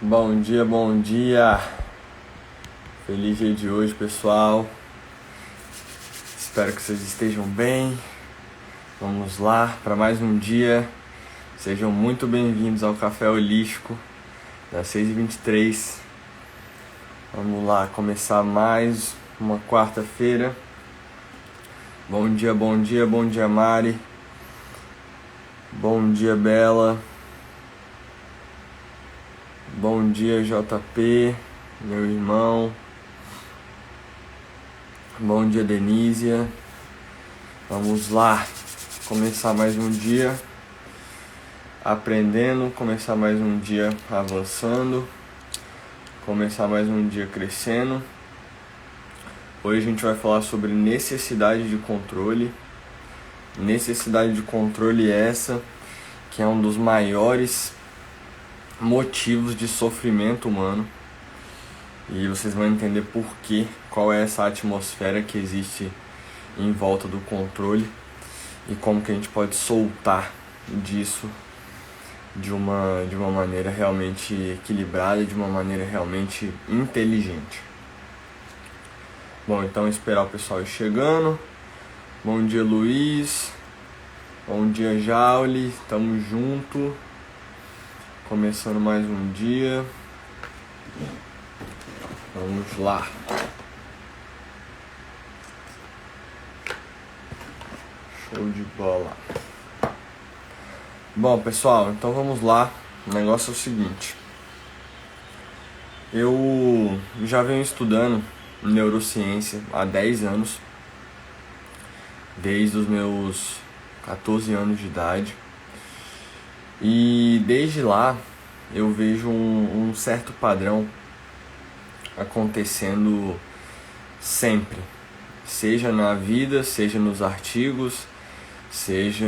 Bom dia, bom dia. Feliz dia de hoje, pessoal. Espero que vocês estejam bem. Vamos lá para mais um dia. Sejam muito bem-vindos ao Café Holístico das 6h23. Vamos lá começar mais uma quarta-feira. Bom dia, bom dia, bom dia, Mari. Bom dia, Bela. Bom dia, JP, meu irmão. Bom dia, Denísia. Vamos lá, começar mais um dia aprendendo, começar mais um dia avançando, começar mais um dia crescendo. Hoje a gente vai falar sobre necessidade de controle. Necessidade de controle essa que é um dos maiores motivos de sofrimento humano. E vocês vão entender por quê, qual é essa atmosfera que existe em volta do controle e como que a gente pode soltar disso de uma maneira realmente equilibrada, de uma maneira realmente inteligente. Bom, então esperar o pessoal ir chegando. Bom dia, Luiz. Bom dia, Jauli. Tamo junto. Começando mais um dia. Vamos lá. Show de bola. Bom, pessoal, então vamos lá. O negócio é o seguinte. Eu já venho estudando neurociência há 10 anos. Desde os meus 14 anos de idade. E desde lá eu vejo um certo padrão acontecendo sempre, seja na vida, seja nos artigos, seja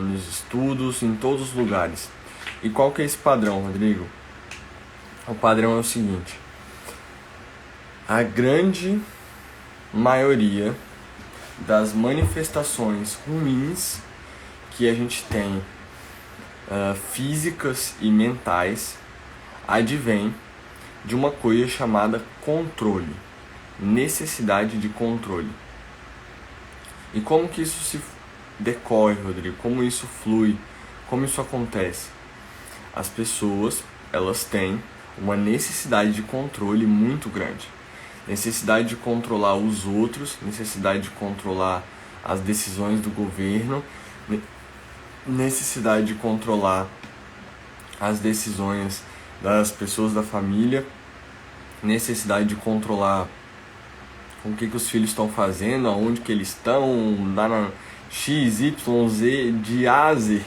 nos estudos, em todos os lugares. E qual que é esse padrão, Rodrigo? O padrão é o seguinte: a grande maioria das manifestações ruins que a gente tem, físicas e mentais, advém de uma coisa chamada controle, necessidade de controle. E como que isso se decorre, Rodrigo? Como isso flui? Como isso acontece? As pessoas, elas têm uma necessidade de controle muito grande. Necessidade de controlar os outros, necessidade de controlar as decisões do governo, necessidade de controlar as decisões das pessoas da família, necessidade de controlar o que os filhos estão fazendo, aonde que eles estão, lá na X, Y, Z, de A a Z.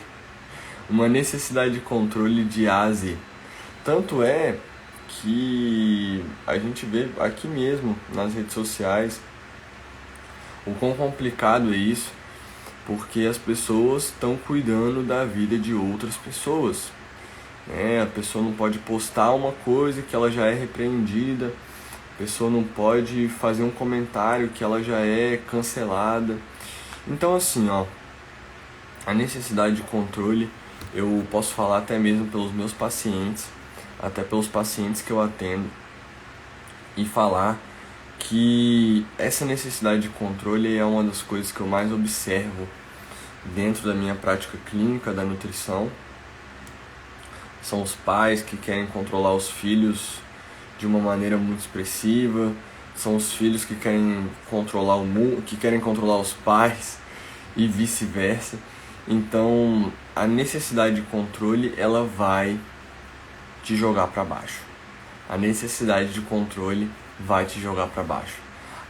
Uma necessidade de controle de A a Z. Tanto é que a gente vê aqui mesmo nas redes sociais o quão complicado é isso, porque as pessoas estão cuidando da vida de outras pessoas. A pessoa não pode postar uma coisa que ela já é repreendida, a pessoa não pode fazer um comentário que ela já é cancelada. Então assim, a necessidade de controle, eu posso falar até mesmo pelos meus pacientes, até pelos pacientes que eu atendo, e falar que essa necessidade de controle é uma das coisas que eu mais observo dentro da minha prática clínica da nutrição. São os pais que querem controlar os filhos de uma maneira muito expressiva, são os filhos que querem controlar o mundo, que querem controlar os pais e vice-versa. Então, a necessidade de controle, ela vai te jogar para baixo. A necessidade de controle vai te jogar para baixo.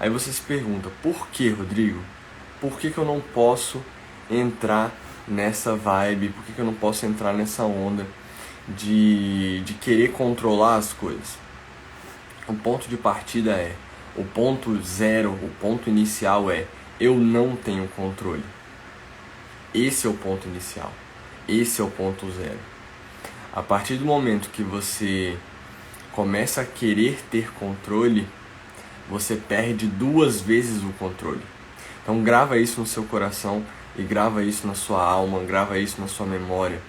Aí você se pergunta: por que, Rodrigo? Por que eu não posso entrar nessa vibe? Por que eu não posso entrar nessa onda de querer controlar as coisas? O ponto de partida é, o ponto zero, o ponto inicial é: eu não tenho controle. Esse é o ponto inicial. Esse é o ponto zero. A partir do momento que você começa a querer ter controle, você perde 2 vezes o controle. Então grava isso no seu coração e grava isso na sua alma, grava isso na sua memória.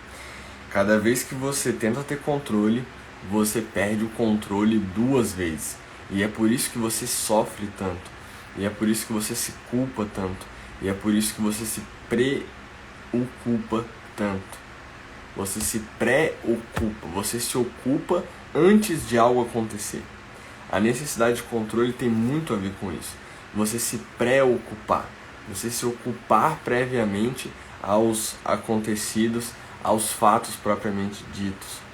Cada vez que você tenta ter controle, você perde o controle 2 vezes. E é por isso que você sofre tanto. E é por isso que você se culpa tanto. E é por isso que você se preocupa tanto. Você se preocupa. Você se ocupa antes de algo acontecer. A necessidade de controle tem muito a ver com isso. Você se preocupar. Você se ocupar previamente aos acontecidos, aos fatos propriamente ditos.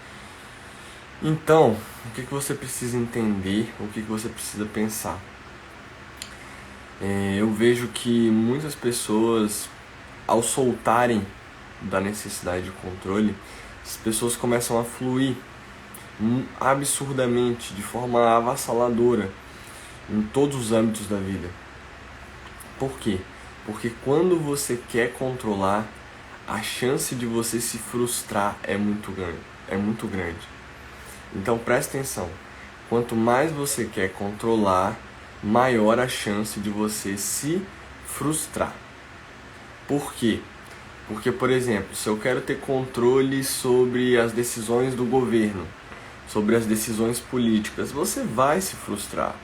Então, o que você precisa entender, o que você precisa pensar? Eu vejo que muitas pessoas, ao soltarem da necessidade de controle, as pessoas começam a fluir absurdamente, de forma avassaladora, em todos os âmbitos da vida. Por quê? Porque quando você quer controlar, a chance de você se frustrar é muito grande. Então presta atenção, quanto mais você quer controlar, maior a chance de você se frustrar. Por quê? Porque, por exemplo, se eu quero ter controle sobre as decisões do governo, sobre as decisões políticas, você vai se frustrar,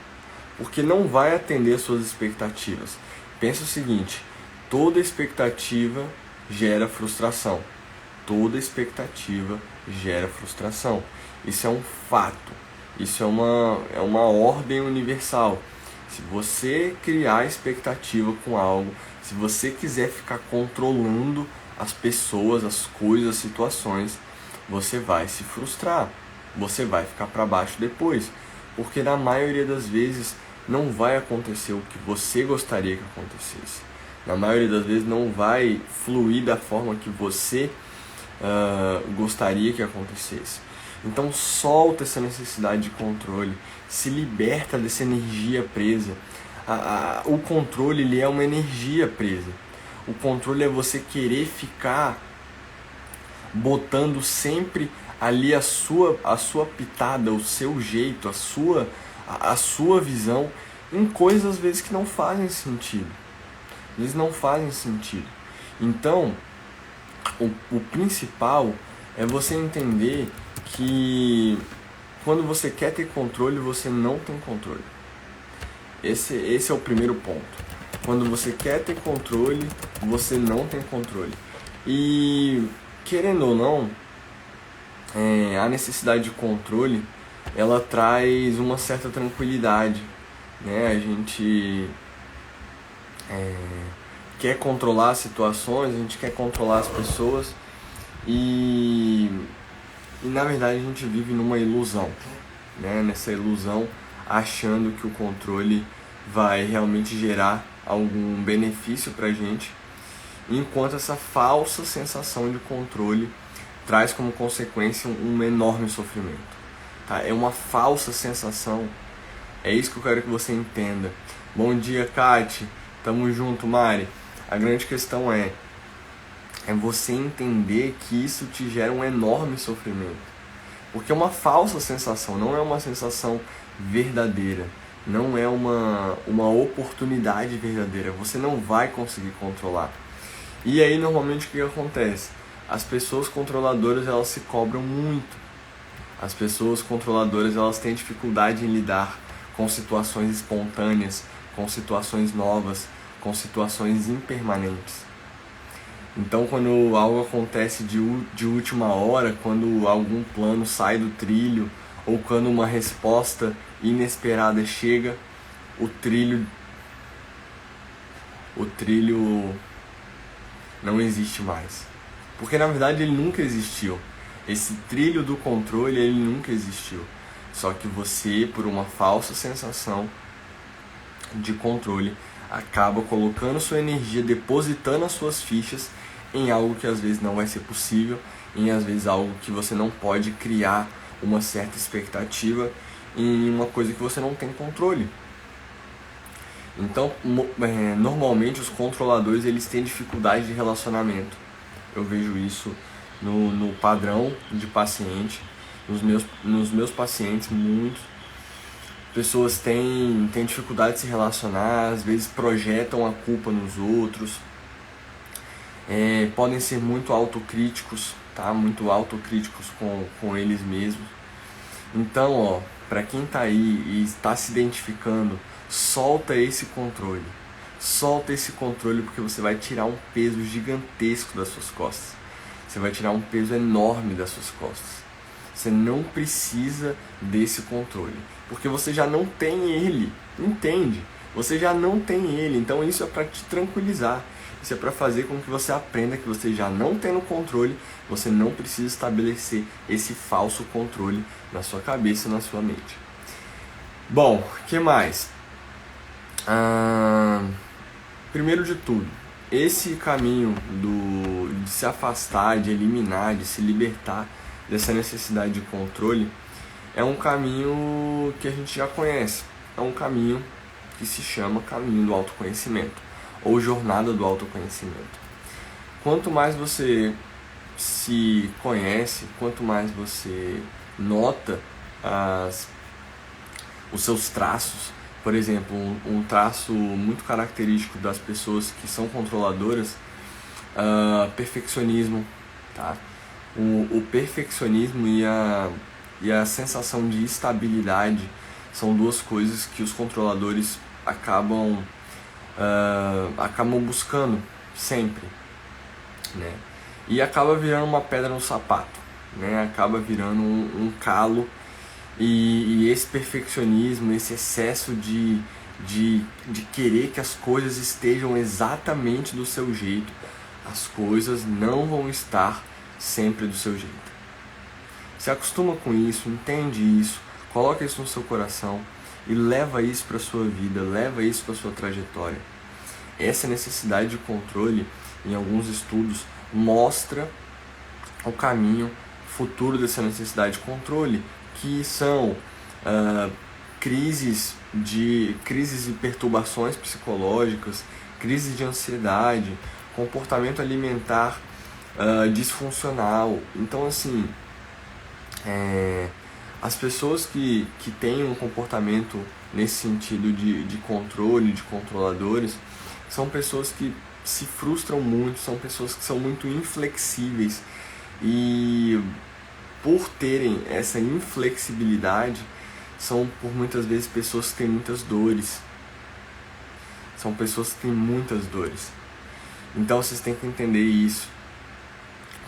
porque não vai atender às suas expectativas. Pensa o seguinte, toda expectativa gera frustração. Toda expectativa gera frustração. Isso é um fato. Isso é uma ordem universal. Se você criar expectativa com algo, se você quiser ficar controlando as pessoas, as coisas, as situações, você vai se frustrar. Você vai ficar para baixo depois. Porque na maioria das vezes não vai acontecer o que você gostaria que acontecesse. Na maioria das vezes não vai fluir da forma que você gostaria que acontecesse. Então solta essa necessidade de controle, se liberta dessa energia presa. O controle, ele é uma energia presa. O controle é você querer ficar botando sempre ali a sua pitada, o seu jeito, a sua visão em coisas às vezes que não fazem sentido. Às vezes não fazem sentido. Então, o principal é você entender que quando você quer ter controle, você não tem controle. Esse é o primeiro ponto. Quando você quer ter controle, você não tem controle. E, querendo ou não, a necessidade de controle, ela traz uma certa tranquilidade, né? A gente quer controlar as situações, a gente quer controlar as pessoas e na verdade a gente vive numa ilusão, né? Nessa ilusão, achando que o controle vai realmente gerar algum benefício pra gente, enquanto essa falsa sensação de controle traz como consequência um enorme sofrimento. Tá? É uma falsa sensação, é isso que eu quero que você entenda. Bom dia, Kati, tamo junto, Mari. A grande questão é você entender que isso te gera um enorme sofrimento. Porque é uma falsa sensação, não é uma sensação verdadeira. Não é uma oportunidade verdadeira. Você não vai conseguir controlar. E aí, normalmente, o que acontece? As pessoas controladoras, elas se cobram muito. As pessoas controladoras, elas têm dificuldade em lidar com situações espontâneas, com situações novas, com situações impermanentes. Então, quando algo acontece de última hora, quando algum plano sai do trilho, ou quando uma resposta inesperada chega, o trilho não existe mais. Porque, na verdade, ele nunca existiu. Esse trilho do controle, ele nunca existiu. Só que você, por uma falsa sensação de controle, acaba colocando sua energia, depositando as suas fichas em algo que às vezes não vai ser possível, em às vezes algo que você não pode criar uma certa expectativa, em uma coisa que você não tem controle. Então, normalmente os controladores, eles têm dificuldade de relacionamento. Eu vejo isso no padrão de paciente, nos meus pacientes, muitos. Pessoas têm dificuldade de se relacionar, às vezes projetam a culpa nos outros, podem ser muito autocríticos, tá? Muito autocríticos com eles mesmos. Então, ó, para quem tá aí e está se identificando, solta esse controle. Solta esse controle porque você vai tirar um peso gigantesco das suas costas. Você vai tirar um peso enorme das suas costas. Você não precisa desse controle, porque você já não tem ele, entende? Você já não tem ele, então isso é para te tranquilizar. Isso é para fazer com que você aprenda que você já não tendo controle, você não precisa estabelecer esse falso controle na sua cabeça e na sua mente. Bom, o que mais? Primeiro de tudo, esse caminho de se afastar, de eliminar, de se libertar dessa necessidade de controle é um caminho que a gente já conhece. É um caminho que se chama caminho do autoconhecimento ou jornada do autoconhecimento. Quanto mais você se conhece, quanto mais você nota os seus traços. Por exemplo, um traço muito característico das pessoas que são controladoras, perfeccionismo, tá? O perfeccionismo e a sensação de estabilidade são duas coisas que os controladores acabam buscando sempre, né? E acaba virando uma pedra no sapato, né? Acaba virando um calo. E esse perfeccionismo, esse excesso de querer que as coisas estejam exatamente do seu jeito, as coisas não vão estar sempre do seu jeito. Se acostuma com isso, entende isso, coloca isso no seu coração e leva isso para a sua vida, leva isso para a sua trajetória. Essa necessidade de controle, em alguns estudos, mostra o caminho futuro dessa necessidade de controle, que são crises e perturbações psicológicas, crises de ansiedade, comportamento alimentar disfuncional. Então, assim, as pessoas que têm um comportamento nesse sentido de controle, de controladores, são pessoas que se frustram muito, são pessoas que são muito inflexíveis e por terem essa inflexibilidade, são por muitas vezes pessoas que têm muitas dores. São pessoas que têm muitas dores. Então vocês têm que entender isso.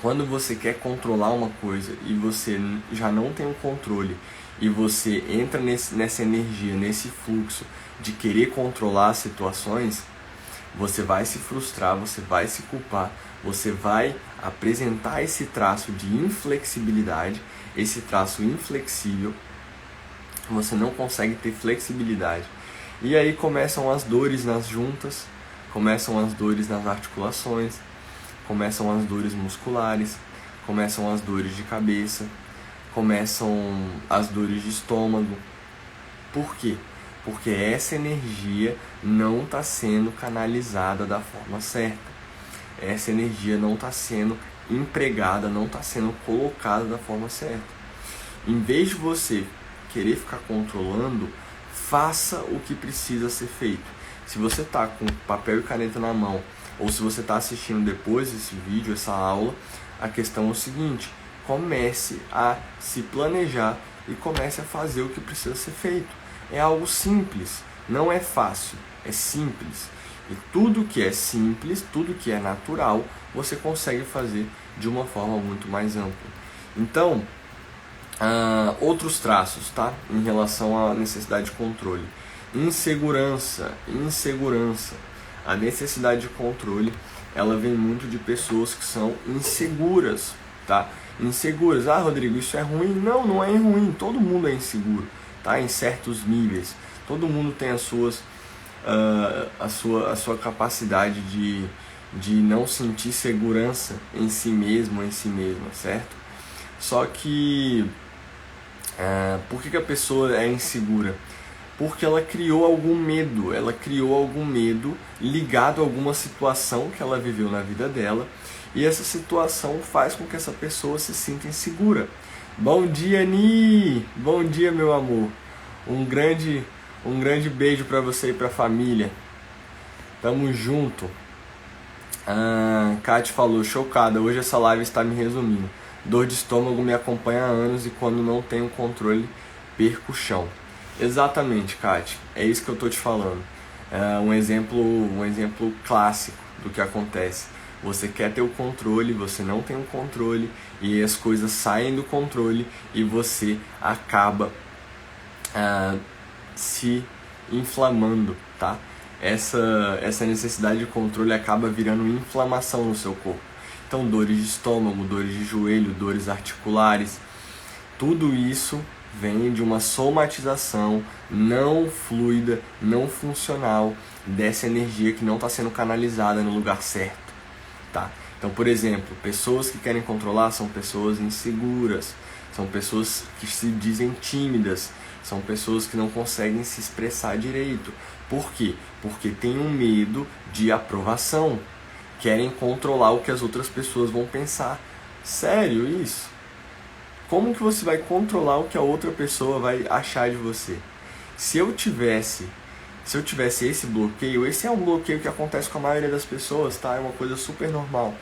Quando você quer controlar uma coisa e você já não tem o controle e você entra nessa energia, nesse fluxo de querer controlar as situações, você vai se frustrar, você vai se culpar, você vai apresentar esse traço de inflexibilidade, esse traço inflexível, você não consegue ter flexibilidade. E aí começam as dores nas juntas, começam as dores nas articulações, começam as dores musculares, começam as dores de cabeça, começam as dores de estômago. Por quê? Porque essa energia não está sendo canalizada da forma certa. Essa energia não está sendo empregada, não está sendo colocada da forma certa. Em vez de você querer ficar controlando, faça o que precisa ser feito. Se você está com papel e caneta na mão, ou se você está assistindo depois esse vídeo, essa aula, a questão é o seguinte: comece a se planejar e comece a fazer o que precisa ser feito. É algo simples, não é fácil, é simples. E tudo que é simples, tudo que é natural, você consegue fazer de uma forma muito mais ampla. Então, outros traços, tá? Em relação à necessidade de controle. Insegurança. A necessidade de controle, ela vem muito de pessoas que são inseguras, tá? Inseguras. Ah, Rodrigo, isso é ruim? Não, não é ruim. Todo mundo é inseguro, tá? Em certos níveis. Todo mundo tem a sua capacidade de não sentir segurança em si mesmo, em si mesma, certo? Só que por que a pessoa é insegura? Porque ela criou algum medo ligado a alguma situação que ela viveu na vida dela, e essa situação faz com que essa pessoa se sinta insegura. Bom dia, Ni! Bom dia, meu amor! Um grande beijo pra você e pra família. Tamo junto. Kátia falou, chocada, hoje essa live está me resumindo. Dor de estômago me acompanha há anos e quando não tenho controle, perco o chão. Exatamente, Kate. É isso que eu tô te falando. É um exemplo clássico do que acontece. Você quer ter o controle, você não tem o controle e as coisas saem do controle e você acaba se inflamando, tá? Essa necessidade de controle acaba virando inflamação no seu corpo. Então, dores de estômago, dores de joelho, dores articulares, tudo isso vem de uma somatização não fluida, não funcional dessa energia que não está sendo canalizada no lugar certo, tá? Então, por exemplo, pessoas que querem controlar são pessoas inseguras, são pessoas que se dizem tímidas, são pessoas que não conseguem se expressar direito. Por quê? Porque tem um medo de aprovação, querem controlar o que as outras pessoas vão pensar. Sério isso? Como que você vai controlar o que a outra pessoa vai achar de você? Se eu tivesse esse bloqueio, esse é um bloqueio que acontece com a maioria das pessoas, tá? É uma coisa super normal.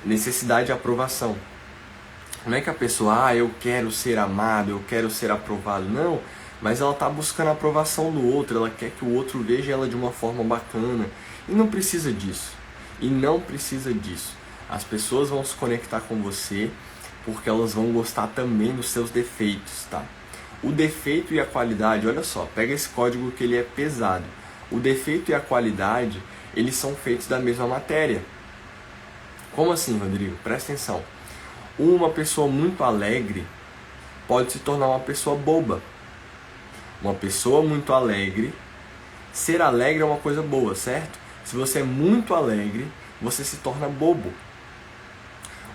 Necessidade de aprovação. Não é que a pessoa, eu quero ser amado, eu quero ser aprovado. Não, mas ela está buscando a aprovação do outro, ela quer que o outro veja ela de uma forma bacana. E não precisa disso. E não precisa disso. As pessoas vão se conectar com você porque elas vão gostar também dos seus defeitos, tá? O defeito e a qualidade, olha só, pega esse código que ele é pesado. O defeito e a qualidade, eles são feitos da mesma matéria. Como assim, Rodrigo? Presta atenção. Uma pessoa muito alegre pode se tornar uma pessoa boba. Uma pessoa muito alegre, ser alegre é uma coisa boa, certo? Se você é muito alegre, você se torna bobo.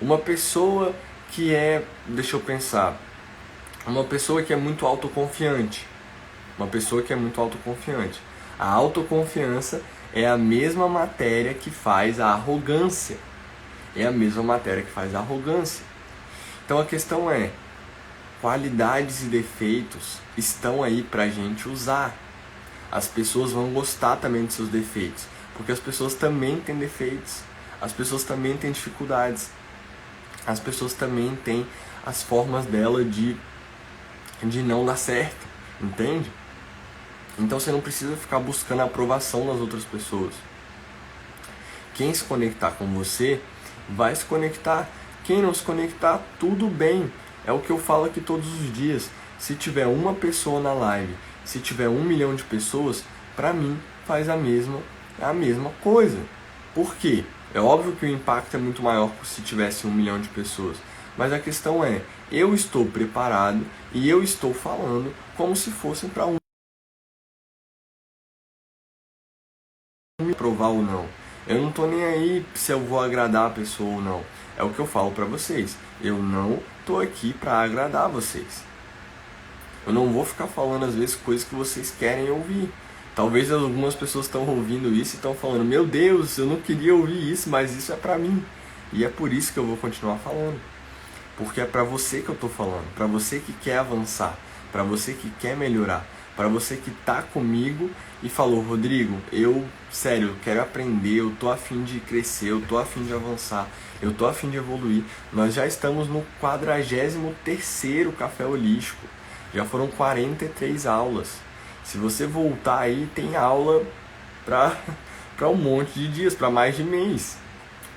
Uma pessoa que deixa eu pensar, uma pessoa que é muito autoconfiante. Uma pessoa que é muito autoconfiante. A autoconfiança é a mesma matéria que faz a arrogância. É a mesma matéria que faz a arrogância. Então a questão é, qualidades e defeitos estão aí pra gente usar. As pessoas vão gostar também dos seus defeitos, porque as pessoas também têm defeitos. As pessoas também têm dificuldades. As pessoas também têm as formas dela de não dar certo, entende? Então você não precisa ficar buscando a aprovação das outras pessoas. Quem se conectar com você, vai se conectar. Quem não se conectar, tudo bem. É o que eu falo aqui todos os dias. Se tiver uma pessoa na live, se tiver 1 milhão de pessoas, pra mim faz a mesma coisa. Por quê? É óbvio que o impacto é muito maior se tivesse 1 milhão de pessoas. Mas a questão é, eu estou preparado e eu estou falando como se fossem para me aprovar ou não. Eu não tô nem aí se eu vou agradar a pessoa ou não. É o que eu falo pra vocês. Eu não tô aqui pra agradar vocês. Eu não vou ficar falando às vezes coisas que vocês querem ouvir. Talvez algumas pessoas estão ouvindo isso e estão falando, meu Deus, eu não queria ouvir isso, mas isso é pra mim. E é por isso que eu vou continuar falando. Porque é pra você que eu tô falando, pra você que quer avançar, pra você que quer melhorar, pra você que tá comigo e falou, Rodrigo, eu quero aprender, eu tô a fim de crescer, eu tô a fim de avançar, eu tô a fim de evoluir. Nós já estamos no 43º Café Holístico, já foram 43 aulas. Se você voltar aí, tem aula pra um monte de dias, pra mais de mês,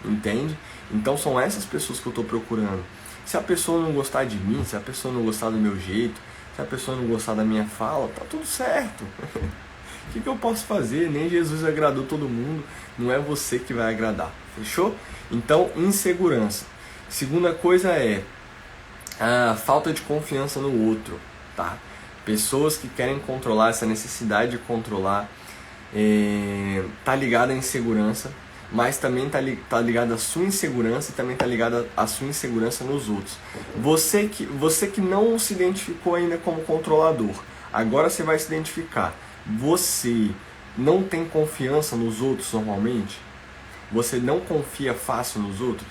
entende? Então são essas pessoas que eu tô procurando. Se a pessoa não gostar de mim, se a pessoa não gostar do meu jeito, se a pessoa não gostar da minha fala, tá tudo certo. O que eu posso fazer? Nem Jesus agradou todo mundo, não é você que vai agradar, fechou? Então, insegurança. Tá? Segunda coisa é a falta de confiança no outro, tá? Pessoas que querem controlar, essa necessidade de controlar, tá ligada à insegurança, mas também tá ligada à sua insegurança e também tá ligada à sua insegurança nos outros. Você que não se identificou ainda como controlador, agora você vai se identificar. Você não tem confiança nos outros normalmente? Você não confia fácil nos outros?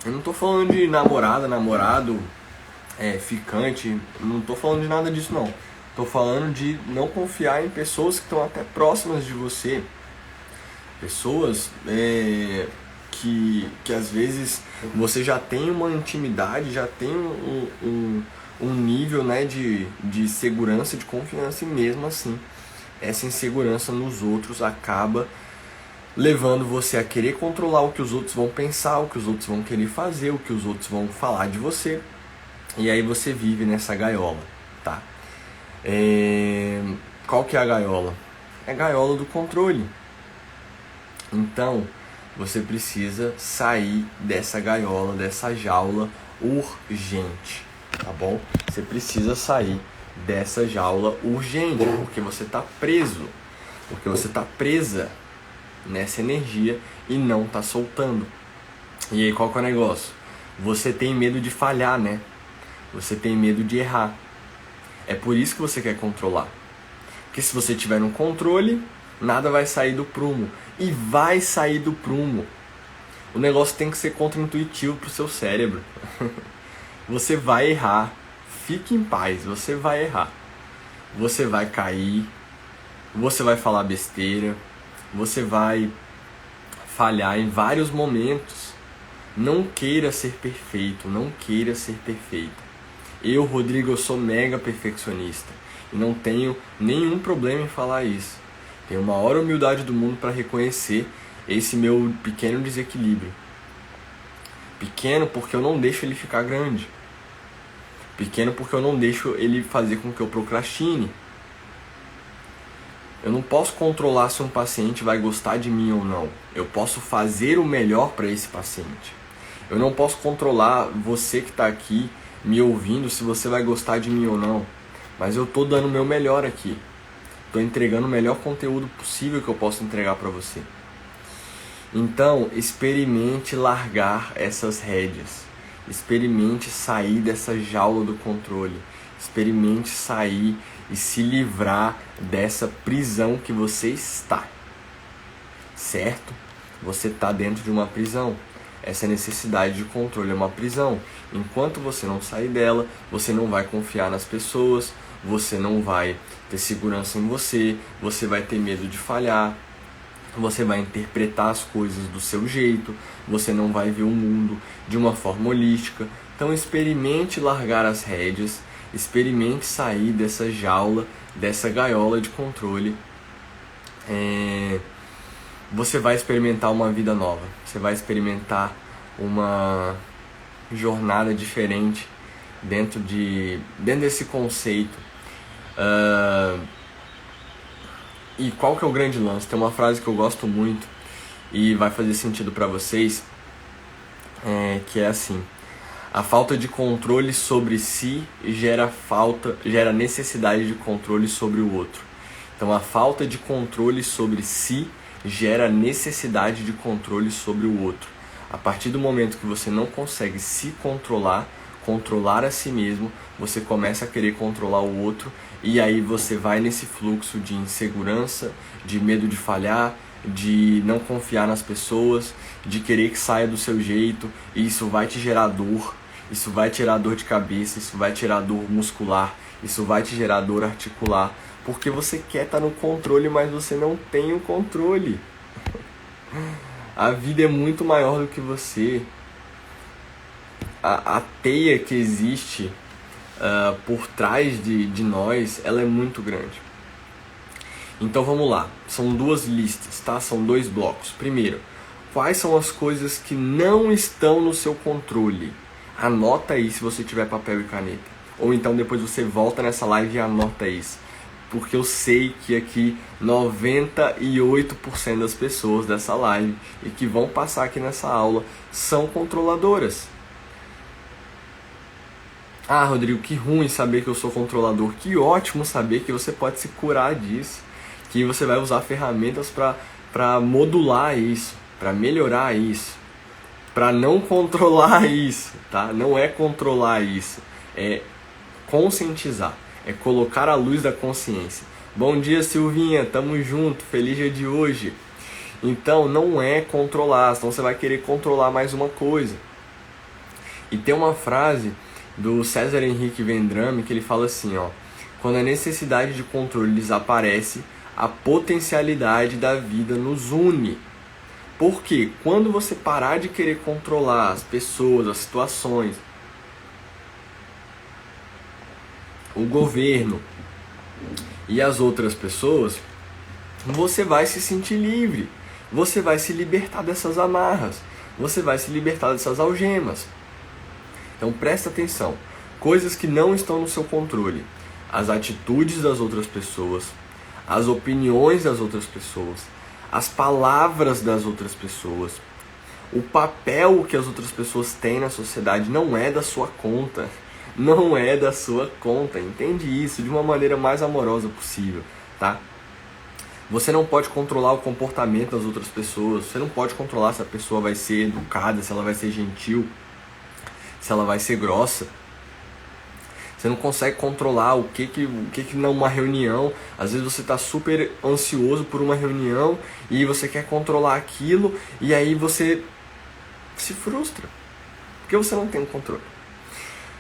Eu não tô falando de namorada, namorado, ficante, não tô falando de nada disso não. Tô falando de não confiar em pessoas que estão até próximas de você. Pessoas que às vezes você já tem uma intimidade, já tem um nível, né, de segurança, de confiança, e mesmo assim essa insegurança nos outros acaba levando você a querer controlar o que os outros vão pensar, o que os outros vão querer fazer, o que os outros vão falar de você. E aí você vive nessa gaiola, tá? Qual que é a gaiola? É a gaiola do controle. Então, você precisa sair dessa gaiola, dessa jaula urgente, tá bom? Você precisa sair dessa jaula urgente, porque você está preso, porque você está presa nessa energia e não está soltando. E aí qual que é o negócio? Você tem medo de falhar, né? Você tem medo de errar. É por isso que você quer controlar. Porque se você tiver no controle, nada vai sair do prumo. E vai sair do prumo. O negócio tem que ser contra-intuitivo pro seu cérebro. Você vai errar. Fique em paz, você vai errar. Você vai cair. Você vai falar besteira. Você vai falhar em vários momentos. Não queira ser perfeito, não queira ser perfeito. Eu, Rodrigo, eu sou mega perfeccionista e não tenho nenhum problema em falar isso. Tenho a maior humildade do mundo para reconhecer esse meu pequeno desequilíbrio. Pequeno porque eu não deixo ele ficar grande. Pequeno porque eu não deixo ele fazer com que eu procrastine. Eu não posso controlar se um paciente vai gostar de mim ou não. Eu posso fazer o melhor para esse paciente. Eu não posso controlar você que está aqui me ouvindo se você vai gostar de mim ou não. Mas eu estou dando o meu melhor aqui. Estou entregando o melhor conteúdo possível que eu posso entregar para você. Então, experimente largar essas rédeas. Experimente sair dessa jaula do controle. Experimente sair e se livrar dessa prisão que você está. Certo? Você está dentro de uma prisão. Essa necessidade de controle é uma prisão. Enquanto você não sair dela, você não vai confiar nas pessoas, você não vai ter segurança em você, você vai ter medo de falhar, você vai interpretar as coisas do seu jeito, você não vai ver o mundo de uma forma holística. Então experimente largar as rédeas, experimente sair dessa jaula, dessa gaiola de controle. Você vai experimentar uma vida nova, você vai experimentar uma jornada diferente dentro desse conceito. E qual que é o grande lance? Tem uma frase que eu gosto muito e vai fazer sentido para vocês, que é assim: a falta de controle sobre si gera necessidade de controle sobre o outro. Então a falta de controle sobre si gera necessidade de controle sobre o outro. A partir do momento que você não consegue se controlar a si mesmo, você começa a querer controlar o outro, e aí você vai nesse fluxo de insegurança, de medo de falhar, de não confiar nas pessoas, de querer que saia do seu jeito, e isso vai te gerar dor, isso vai tirar dor de cabeça, isso vai tirar dor muscular, isso vai te gerar dor articular, porque você quer estar no controle, mas você não tem o controle. A vida é muito maior do que você. A teia que existe por trás de nós, ela é muito grande. Então vamos lá, são duas listas, tá? São dois blocos. Primeiro, quais são as coisas que não estão no seu controle? Anota aí se você tiver papel e caneta. Ou então depois você volta nessa live e anota isso. Porque eu sei que aqui 98% das pessoas dessa live e que vão passar aqui nessa aula são controladoras. Ah, Rodrigo, que ruim saber que eu sou controlador. Que ótimo saber que você pode se curar disso. Que você vai usar ferramentas para modular isso, para melhorar isso, para não controlar isso, tá? Não é controlar isso, é conscientizar, é colocar a luz da consciência. Bom dia, Silvinha, tamo junto, feliz dia de hoje. Então, não é controlar, senão você vai querer controlar mais uma coisa. E tem uma frase do César Henrique Vendrame que ele fala assim, ó: quando a necessidade de controle desaparece, a potencialidade da vida nos une. Porque quando você parar de querer controlar as pessoas, as situações, o governo e as outras pessoas, você vai se sentir livre. Você vai se libertar dessas amarras. Você vai se libertar dessas algemas. Então presta atenção. Coisas que não estão no seu controle. As atitudes das outras pessoas, as opiniões das outras pessoas, as palavras das outras pessoas, o papel que as outras pessoas têm na sociedade não é da sua conta. Não é da sua conta. Entende isso de uma maneira mais amorosa possível, tá? Você não pode controlar o comportamento das outras pessoas. Você não pode controlar se a pessoa vai ser educada, se ela vai ser gentil, se ela vai ser grossa. Você não consegue controlar o que numa reunião. Às vezes você está super ansioso por uma reunião e você quer controlar aquilo e aí você se frustra. Porque você não tem o controle.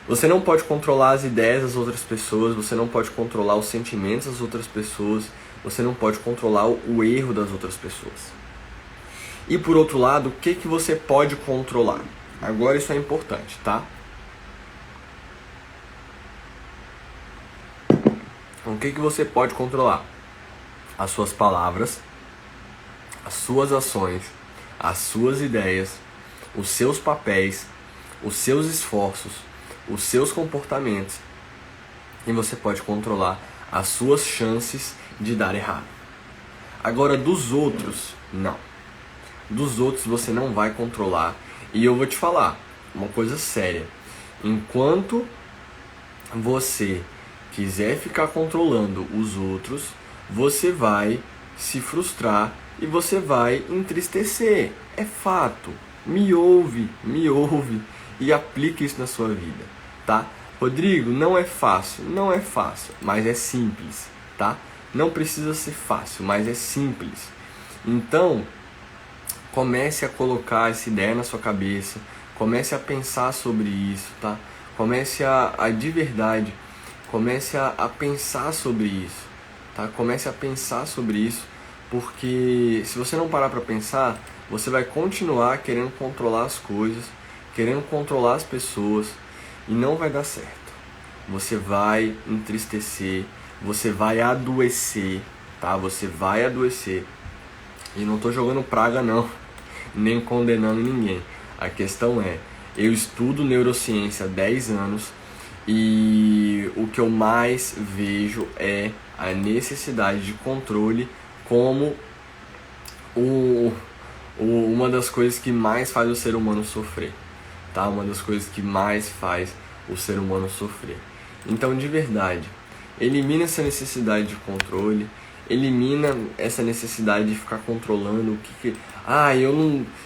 Você não pode controlar as ideias das outras pessoas, você não pode controlar os sentimentos das outras pessoas, você não pode controlar o erro das outras pessoas. E por outro lado, o que você pode controlar? Agora isso é importante, tá? O que você pode controlar? As suas palavras, as suas ações, as suas ideias, os seus papéis, os seus esforços, os seus comportamentos, e você pode controlar as suas chances de dar errado. Agora, dos outros, não. Dos outros você não vai controlar. E eu vou te falar uma coisa séria. Enquanto você quiser ficar controlando os outros, você vai se frustrar e você vai entristecer. É fato. Me ouve e aplique isso na sua vida, tá? Rodrigo, não é fácil, mas é simples, tá? Não precisa ser fácil, mas é simples. Então, comece a colocar essa ideia na sua cabeça, comece a pensar sobre isso, tá? Comece de verdade, comece a pensar sobre isso, tá? Comece a pensar sobre isso, porque se você não parar para pensar, você vai continuar querendo controlar as coisas, querendo controlar as pessoas, e não vai dar certo. Você vai entristecer, você vai adoecer, tá? Você vai adoecer. E não tô jogando praga não, nem condenando ninguém. A questão é, eu estudo neurociência há 10 anos e o que eu mais vejo é a necessidade de controle como uma das coisas que mais faz o ser humano sofrer, tá? Uma das coisas que mais faz o ser humano sofrer. Então, de verdade, elimina essa necessidade de controle, elimina essa necessidade de ficar controlando o que...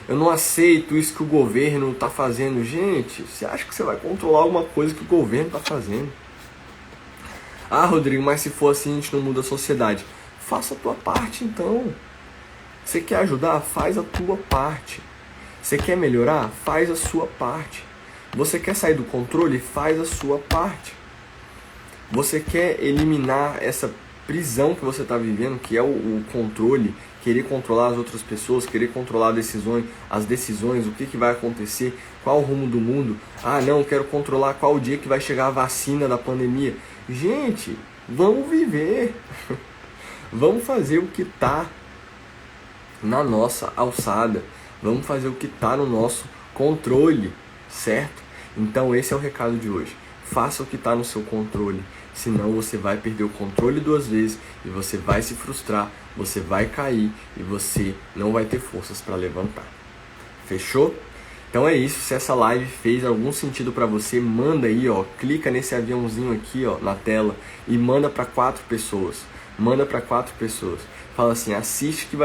eu não aceito isso que o governo está fazendo. Gente, você acha que você vai controlar alguma coisa que o governo está fazendo? Ah, Rodrigo, mas se for assim a gente não muda a sociedade. Faça a tua parte então. Você quer ajudar? Faz a tua parte. Você quer melhorar? Faz a sua parte. Você quer sair do controle? Faz a sua parte. Você quer eliminar essa prisão que você está vivendo, que é o controle, querer controlar as outras pessoas, querer controlar as decisões, o que vai acontecer, qual o rumo do mundo. Ah, não, quero controlar qual o dia que vai chegar a vacina da pandemia. Gente, vamos viver. Vamos fazer o que está na nossa alçada. Vamos fazer o que está no nosso controle, certo? Então esse é o recado de hoje. Faça o que está no seu controle, senão você vai perder o controle 2 vezes e você vai se frustrar, você vai cair e você não vai ter forças para levantar. Fechou? Então é isso. Se essa live fez algum sentido para você, manda aí, ó, clica nesse aviãozinho aqui, ó, na tela e manda para 4 pessoas. Manda para 4 pessoas. Fala assim: assiste que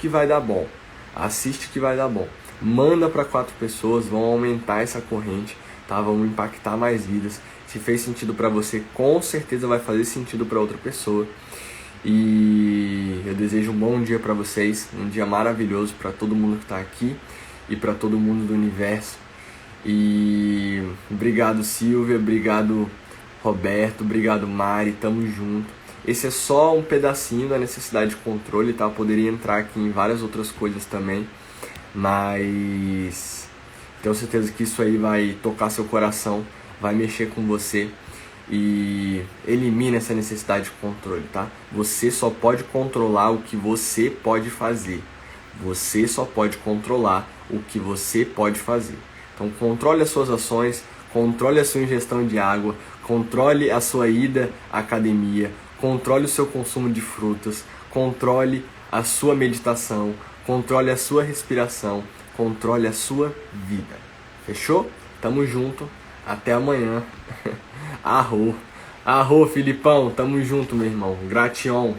vai dar bom. Assiste que vai dar bom. Manda para 4 pessoas, vão aumentar essa corrente, tá? Vamos impactar mais vidas. Se fez sentido para você, com certeza vai fazer sentido para outra pessoa. E eu desejo um bom dia para vocês, um dia maravilhoso para todo mundo que está aqui e para todo mundo do universo. E obrigado, Silvia, obrigado, Roberto, obrigado, Mari, tamo junto. Esse é só um pedacinho da necessidade de controle, tá? Eu poderia entrar aqui em várias outras coisas também, mas tenho certeza que isso aí vai tocar seu coração, vai mexer com você e elimina essa necessidade de controle, tá? Você só pode controlar o que você pode fazer. Você só pode controlar o que você pode fazer. Então controle as suas ações, controle a sua ingestão de água, controle a sua ida à academia, controle o seu consumo de frutas, controle a sua meditação, controle a sua respiração, controle a sua vida. Fechou? Tamo junto. Até amanhã. Arro. Arro, Filipão. Tamo junto, meu irmão. Gratidão.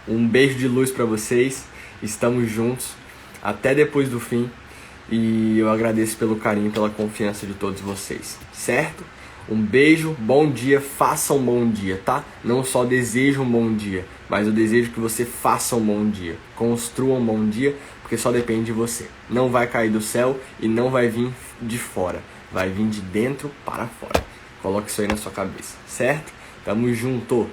Um beijo de luz pra vocês. Estamos juntos. Até depois do fim. E eu agradeço pelo carinho, pela confiança de todos vocês. Certo? Um beijo, bom dia, faça um bom dia, tá? Não só desejo um bom dia, mas eu desejo que você faça um bom dia. Construa um bom dia, porque só depende de você. Não vai cair do céu e não vai vir de fora. Vai vir de dentro para fora. Coloque isso aí na sua cabeça, certo? Tamo junto!